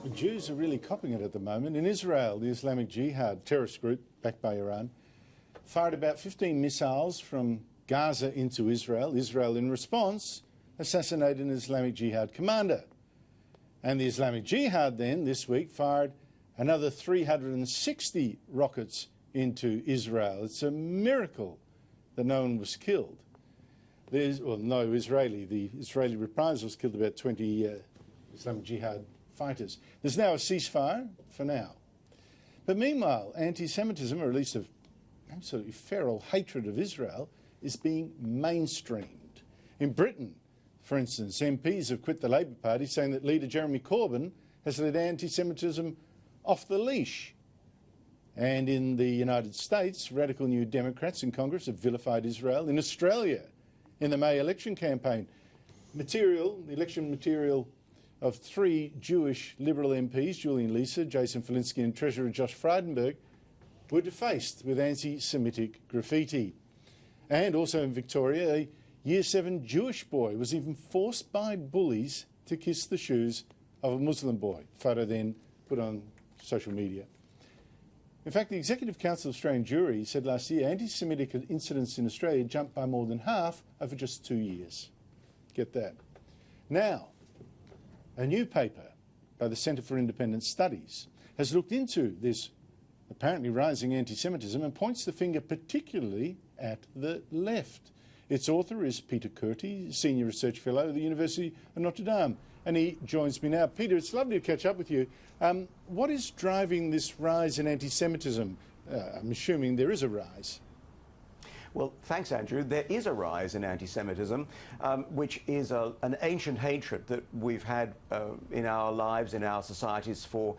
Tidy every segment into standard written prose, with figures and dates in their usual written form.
The Jews are really copping it at the moment. In Israel, the Islamic Jihad terrorist group, backed by Iran, fired about 15 missiles from Gaza into Israel. Israel, in response, assassinated an Islamic Jihad commander. And the Islamic Jihad then, this week, fired another 360 rockets into Israel. It's a miracle that no one was killed. The Israeli reprisals killed about 20 Islamic Jihad fighters. There's now a ceasefire for now. But meanwhile, anti-Semitism, or at least an absolutely feral hatred of Israel, is being mainstreamed. In Britain, for instance, MPs have quit the Labour Party, saying that leader Jeremy Corbyn has let anti-Semitism off the leash. And in the United States, radical New Democrats in Congress have vilified Israel. In Australia, in the May election campaign, the election material of 3 Jewish Liberal MPs, Julian Leeser, Jason Falinski and Treasurer Josh Frydenberg, were defaced with anti-Semitic graffiti. And also in Victoria, a Year 7 Jewish boy was even forced by bullies to kiss the shoes of a Muslim boy. Photo then put on social media. In fact, the Executive Council of Australian Jewry said last year anti-Semitic incidents in Australia jumped by more than half over just 2 years. Get that. Now, a new paper by the Centre for Independent Studies has looked into this apparently rising anti-Semitism and points the finger particularly at the left. Its author is Peter Kruti, Senior Research Fellow at the University of Notre Dame, and he joins me now. Peter, it's lovely to catch up with you. What is driving this rise in anti-Semitism? I'm assuming there is a rise. Well, thanks, Andrew. There is a rise in anti-Semitism, which is an ancient hatred that we've had in our lives, in our societies for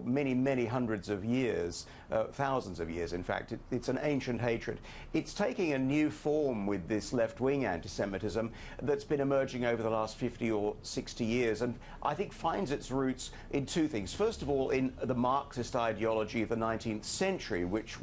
many, many hundreds of years, thousands of years, in fact. It's an ancient hatred. It's taking a new form with this left-wing anti-Semitism that's been emerging over the last 50 or 60 years, and I think finds its roots in 2 things. First of all, in the Marxist ideology of the 19th century, which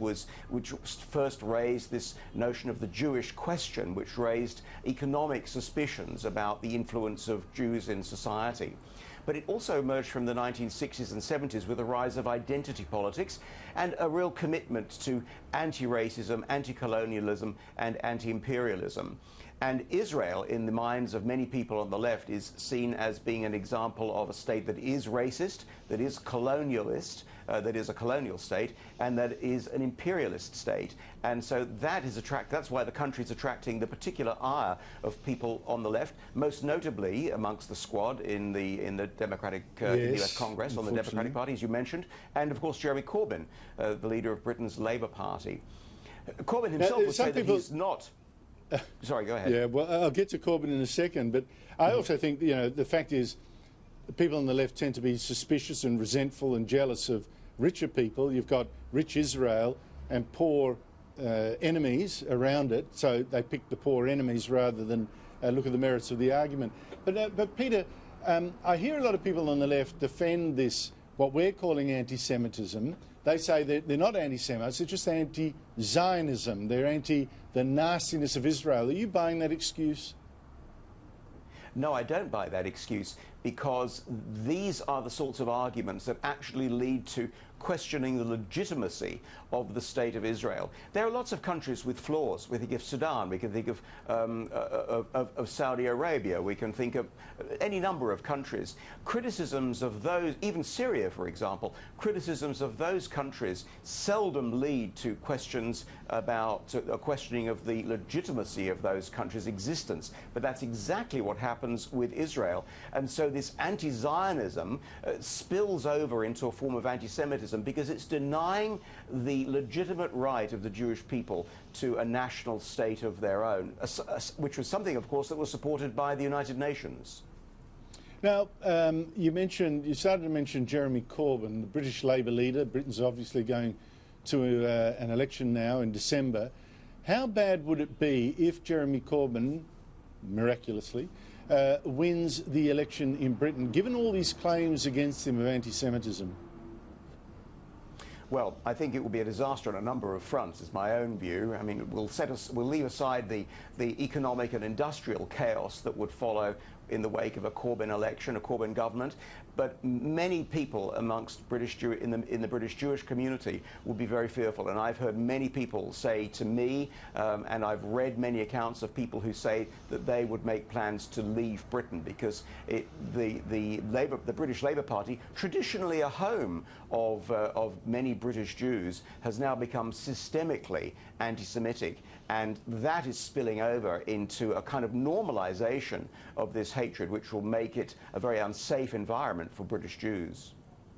first raised this notion of the Jewish question, which raised economic suspicions about the influence of Jews in society. But it also emerged from the 1960s and 70s with the rise of identity politics and a real commitment to anti-racism, anti-colonialism and anti-imperialism. And Israel, in the minds of many people on the left, is seen as being an example of a state that is racist, that is colonialist, that is a colonial state, and that is an imperialist state. And so that's why the country is attracting the particular ire of people on the left, most notably amongst the squad in the Democratic in the US Congress, on the Democratic Party, as you mentioned, and of course Jeremy Corbyn, the leader of Britain's Labour Party. Corbyn himself would say that he's not... Sorry, go ahead. Yeah, well, I'll get to Corbyn in a second, but I also think, the fact is people on the left tend to be suspicious and resentful and jealous of richer people. You've got rich Israel and poor enemies around it, so they pick the poor enemies rather than look at the merits of the argument. But Peter, I hear a lot of people on the left defend this, what we're calling anti-Semitism. They say that they're not anti-Semites, they're just anti-Zionism. They're anti the nastiness of Israel. Are you buying that excuse? No, I don't buy that excuse, because these are the sorts of arguments that actually lead to questioning the legitimacy of the state of Israel. There are lots of countries with flaws. We think of Sudan, we can think of Saudi Arabia, we can think of any number of countries. Criticisms of those, even Syria, for example, criticisms of those countries seldom lead to questions about a questioning of the legitimacy of those countries' existence. But that's exactly what happens with Israel. And so this anti-Zionism spills over into a form of anti-Semitism, because it's denying the legitimate right of the Jewish people to a national state of their own, which was something, of course, that was supported by the United Nations. Now, you started to mention Jeremy Corbyn, the British Labour leader. Britain's obviously going to an election now in December. How bad would it be if Jeremy Corbyn, miraculously, wins the election in Britain, given all these claims against him of anti-Semitism? Well, I think it will be a disaster on a number of fronts, is my own view. I mean, we'll leave aside the economic and industrial chaos that would follow in the wake of a Corbyn election, a Corbyn government. But many people amongst in the British Jewish community will be very fearful. And I've heard many people say to me, and I've read many accounts of people who say that they would make plans to leave Britain because the British Labour Party, traditionally a home of many British Jews, has now become systemically anti-Semitic, and that is spilling over into a kind of normalisation of this hatred, which will make it a very unsafe environment for British Jews.